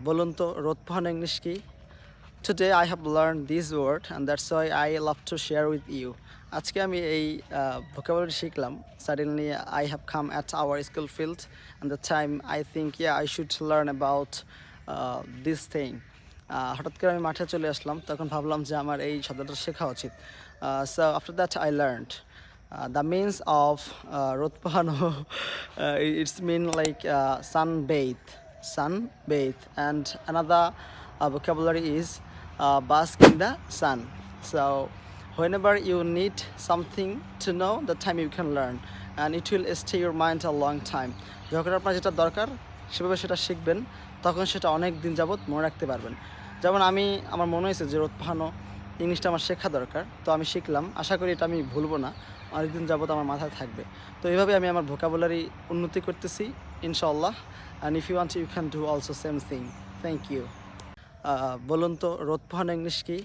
বলুন তো রোদ পোহানো ইংলিশ কি? Today I have learned this word and that's why I love to share with you. আজকে আমি এই vocabulary শিখলাম. Suddenly I have come at our school field and the time I think I should learn about this thing. হঠাৎ করে আমি মাঠে চলে আসলাম, তখন ভাবলাম যে আমার এই শব্দটা শেখা উচিত. So after that I learned the means of রোদ পোহানো. It's mean like sunbathe, and another vocabulary is bask in the sun. So whenever you need something to know, the time you can learn and it will stay your mind a long time. যখন আপনার যেটা দরকার সেভাবে সেটা শিখবেন, তখন সেটা অনেক দিন যাবত মনে রাখতে পারবেন। যেমন আমার মনে হয়েছে যে রোদ পোহানো ইংলিশটা আমার শেখা দরকার, তো আমি শিখলাম। আশা করি এটা আমি ভুলবো না, অনেকদিন যাবত আমার মাথায় থাকবে। তো এইভাবে আমি আমার ভোকাবুলারি উন্নতি করতেছি ইনশাআল্লাহ। and if you want you can do also same thing. Thank you. বলুন তো রোদ পোহানো ইংলিশ কি?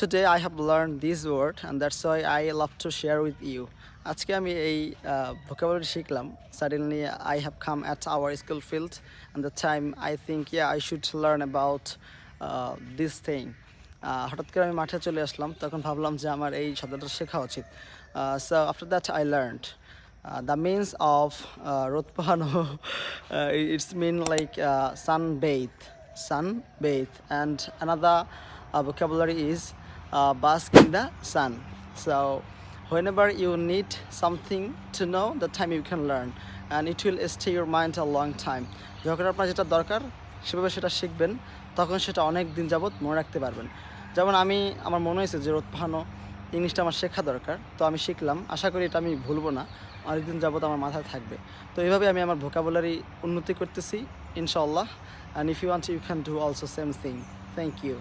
Today I have learned this word and that's why I love to share with you. আজকে আমি এই vocabulary শিখলাম. Suddenly I have come at our school field and the time I think I should learn about this thing. হঠাৎ করে আমি মাঠে চলে আসলাম, তখন ভাবলাম যে আমার এই শব্দটা শেখা উচিত. So after that I learned the means of রোদ পোহানো. It's mean like sunbathe, and another vocabulary is bask in the sun. So whenever you need something to know, the time you can learn and it will stay your mind a long time. যখন আপনার যেটা দরকার সেভাবে সেটা শিখবেন, তখন সেটা অনেক দিন যাবত মনে রাখতে পারবেন। যেমন আমার মনে হয়েছে যে রোদ পোহানো ইংলিশটা আমার শেখা দরকার, তো আমি শিখলাম। আশা করি এটা আমি ভুলবো না, অনেকদিন যাবত আমার মাথায় থাকবে। তো এইভাবে আমি আমার ভোকাবুলারি উন্নতি করতেছি ইনশাআল্লাহ। and if you want you can do also same thing. Thank you.